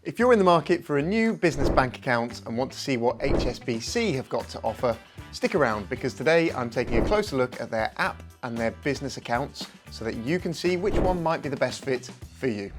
If you're in the market for a new business bank account and want to see what HSBC have got to offer, stick around because today I'm taking a closer look at their app and their business accounts so that you can see which one might be the best fit for you.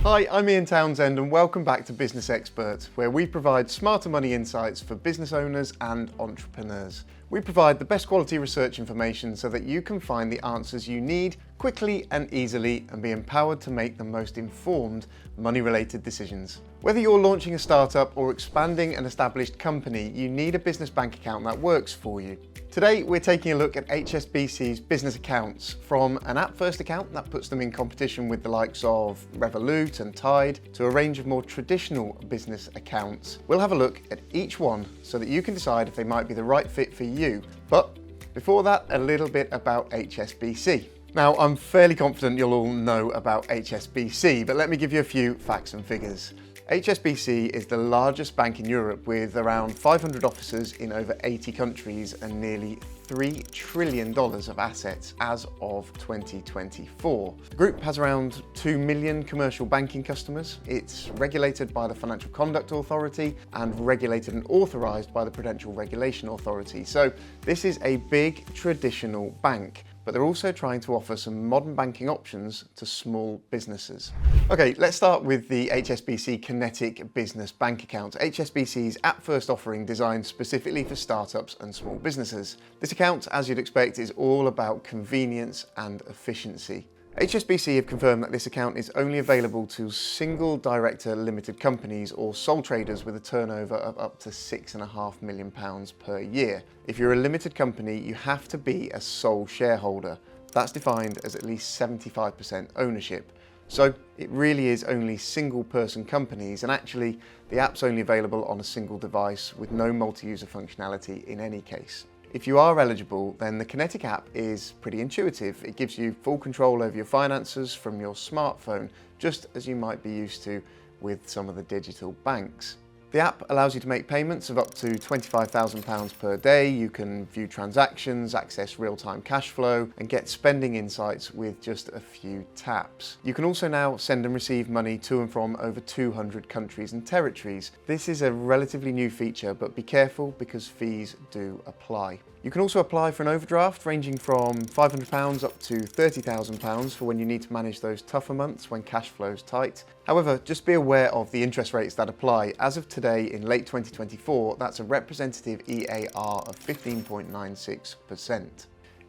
Hi, I'm Ian Townsend and welcome back to Business Expert, where we provide smarter money insights for business owners and entrepreneurs. We provide the best quality research information so that you can find the answers you need quickly and easily and be empowered to make the most informed money-related decisions. Whether you're launching a startup or expanding an established company, you need a business bank account that works for you. Today, we're taking a look at HSBC's business accounts, from an app-first account that puts them in competition with the likes of Revolut and Tide, to a range of more traditional business accounts. We'll have a look at each one so that you can decide if they might be the right fit for you. But before that, a little bit about HSBC. Now, I'm fairly confident you'll all know about HSBC, but let me give you a few facts and figures. HSBC is the largest bank in Europe with around 500 offices in over 80 countries and nearly $3 trillion of assets as of 2024. The group has around 2 million commercial banking customers. It's regulated by the Financial Conduct Authority and regulated and authorised by the Prudential Regulation Authority. So this is a big traditional bank, but they're also trying to offer some modern banking options to small businesses. Okay, let's start with the HSBC Kinetic business bank account, HSBC's app-first offering designed specifically for startups and small businesses. This account, as you'd expect, is all about convenience and efficiency. HSBC have confirmed that this account is only available to single director limited companies or sole traders with a turnover of up to £6.5 million per year. If you're a limited company, you have to be a sole shareholder. That's defined as at least 75% ownership. So it really is only single person companies, and actually the app's only available on a single device with no multi-user functionality in any case. If you are eligible, then the Kinetic app is pretty intuitive. It gives you full control over your finances from your smartphone, just as you might be used to with some of the digital banks. The app allows you to make payments of up to £25,000 per day. You can view transactions, access real-time cash flow, and get spending insights with just a few taps. You can also now send and receive money to and from over 200 countries and territories. This is a relatively new feature, but be careful because fees do apply. You can also apply for an overdraft ranging from £500 up to £30,000 for when you need to manage those tougher months when cash flow's tight. However, just be aware of the interest rates that apply. As of today, in late 2024, that's a representative EAR of 15.96%.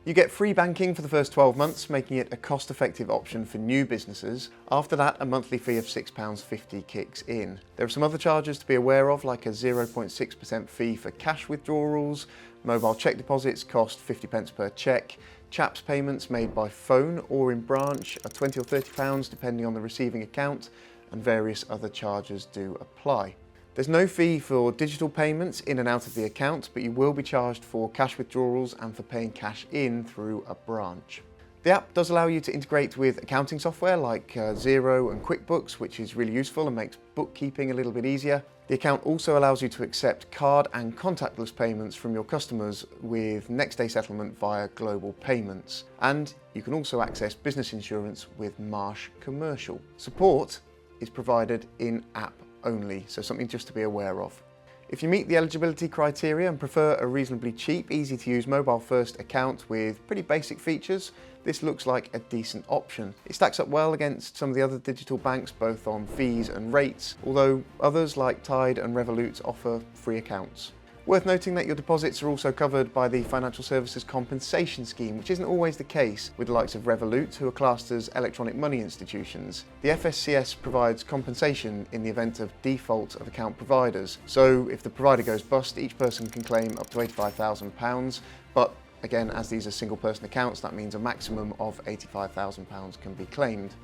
You get free banking for the first 12 months, making it a cost-effective option for new businesses. After that, a monthly fee of £6.50 kicks in. There are some other charges to be aware of, like a 0.6% fee for cash withdrawals. Mobile cheque deposits cost 50p per cheque. CHAPS payments made by phone or in branch are £20 or £30 depending on the receiving account, and various other charges do apply. There's no fee for digital payments in and out of the account, but you will be charged for cash withdrawals and for paying cash in through a branch. The app does allow you to integrate with accounting software like Xero and QuickBooks, which is really useful and makes bookkeeping a little bit easier. The account also allows you to accept card and contactless payments from your customers with next day settlement via global payments. And you can also access business insurance with Marsh Commercial. Support is provided in app only, so something just to be aware of. If you meet the eligibility criteria and prefer a reasonably cheap, easy to use mobile-first account with pretty basic features, this looks like a decent option. It stacks up well against some of the other digital banks, both on fees and rates, although others like Tide and Revolut offer free accounts. Worth noting that your deposits are also covered by the Financial Services Compensation Scheme, which isn't always the case with the likes of Revolut, who are classed as electronic money institutions. The FSCS provides compensation in the event of default of account providers. So if the provider goes bust, each person can claim up to £85,000, but again, as these are single person accounts, that means a maximum of £85,000 can be claimed.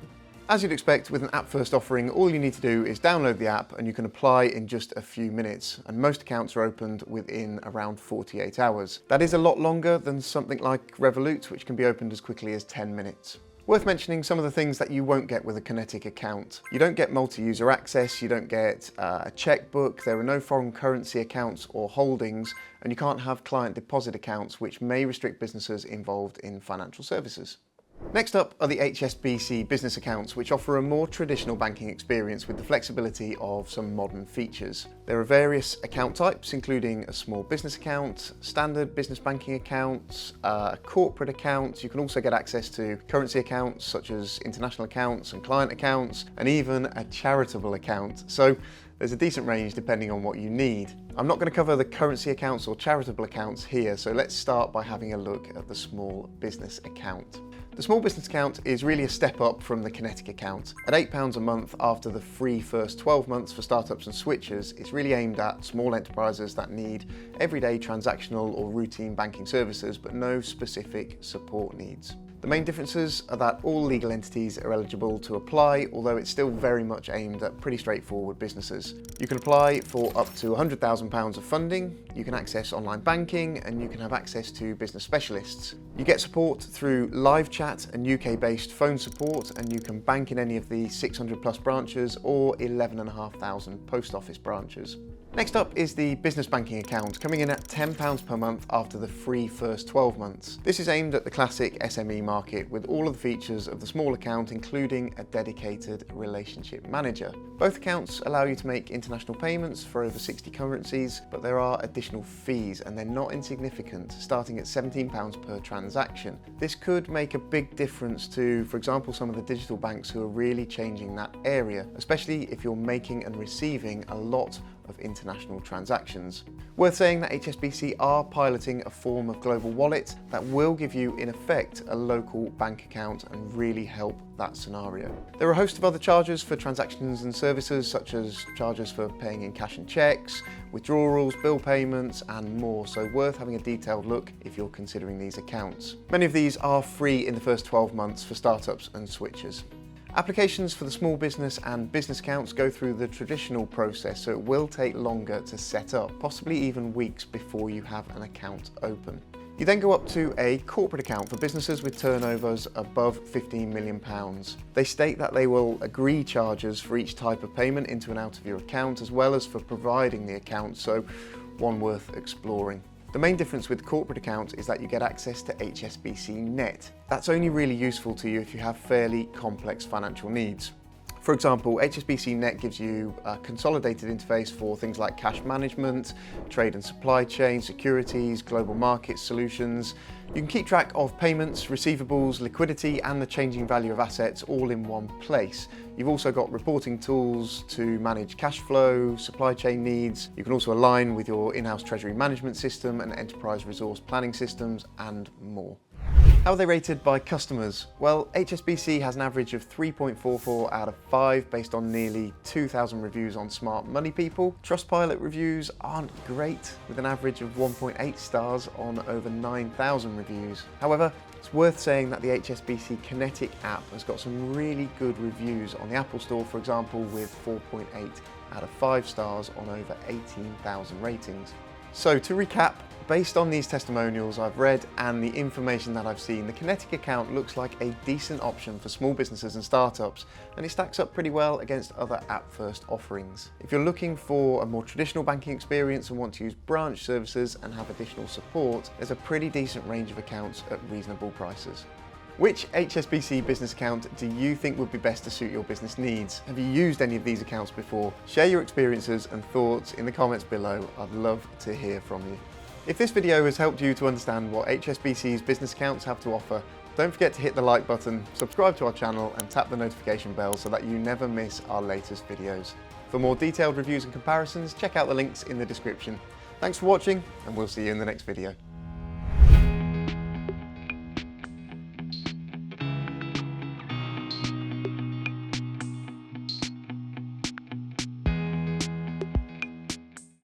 As you'd expect with an app-first offering, all you need to do is download the app and you can apply in just a few minutes, and most accounts are opened within around 48 hours. That is a lot longer than something like Revolut, which can be opened as quickly as 10 minutes. Worth mentioning some of the things that you won't get with a Kinetic account. You don't get multi-user access, you don't get a checkbook, there are no foreign currency accounts or holdings, and you can't have client deposit accounts, which may restrict businesses involved in financial services. Next up are the HSBC Business accounts, which offer a more traditional banking experience with the flexibility of some modern features. There are various account types, including a small business account, standard business banking accounts, corporate accounts. You can also get access to currency accounts such as international accounts and client accounts, and even a charitable account. So there's a decent range depending on what you need. I'm not going to cover the currency accounts or charitable accounts here, so let's start by having a look at the small business account. The small business account is really a step up from the Kinetic account. At £8 a month after the free first 12 months for startups and switchers, it's really aimed at small enterprises that need everyday transactional or routine banking services, but no specific support needs. The main differences are that all legal entities are eligible to apply, although it's still very much aimed at pretty straightforward businesses. You can apply for up to £100,000 of funding, you can access online banking, and you can have access to business specialists. You get support through live chat and UK-based phone support, and you can bank in any of the 600 plus branches or 11,500 post office branches. Next up is the business banking account, coming in at £10 per month after the free first 12 months. This is aimed at the classic SME market with all of the features of the small account, including a dedicated relationship manager. Both accounts allow you to make international payments for over 60 currencies, but there are additional fees and they're not insignificant, starting at £17 per transaction. This could make a big difference to, for example, some of the digital banks who are really changing that area, especially if you're making and receiving a lot of international transactions. Worth saying that HSBC are piloting a form of global wallet that will give you, in effect, a local bank account and really help that scenario. There are a host of other charges for transactions and services, such as charges for paying in cash and checks, withdrawals, bill payments, and more, so worth having a detailed look if you're considering these accounts. Many of these are free in the first 12 months for startups and switchers. Applications for the small business and business accounts go through the traditional process, so it will take longer to set up, possibly even weeks before you have an account open. You then go up to a corporate account for businesses with turnovers above £15 million. They state that they will agree charges for each type of payment into and out of your account, as well as for providing the account, so one worth exploring. The main difference with corporate accounts is that you get access to HSBC Net. That's only really useful to you if you have fairly complex financial needs. For example, HSBC Net gives you a consolidated interface for things like cash management, trade and supply chain, securities, global market solutions. You can keep track of payments, receivables, liquidity, and the changing value of assets all in one place. You've also got reporting tools to manage cash flow, supply chain needs. You can also align with your in-house treasury management system and enterprise resource planning systems, and more. How are they rated by customers? Well, HSBC has an average of 3.44 out of 5 based on nearly 2,000 reviews on Smart Money People. Trustpilot reviews aren't great, with an average of 1.8 stars on over 9,000 reviews. However, it's worth saying that the HSBC Kinetic app has got some really good reviews on the Apple Store, for example, with 4.8 out of 5 stars on over 18,000 ratings. So to recap, based on these testimonials I've read and the information that I've seen, the Kinetic account looks like a decent option for small businesses and startups, and it stacks up pretty well against other app-first offerings. If you're looking for a more traditional banking experience and want to use branch services and have additional support, there's a pretty decent range of accounts at reasonable prices. Which HSBC business account do you think would be best to suit your business needs? Have you used any of these accounts before? Share your experiences and thoughts in the comments below. I'd love to hear from you. If this video has helped you to understand what HSBC's business accounts have to offer, don't forget to hit the like button, subscribe to our channel, and tap the notification bell so that you never miss our latest videos. For more detailed reviews and comparisons, check out the links in the description. Thanks for watching, and we'll see you in the next video.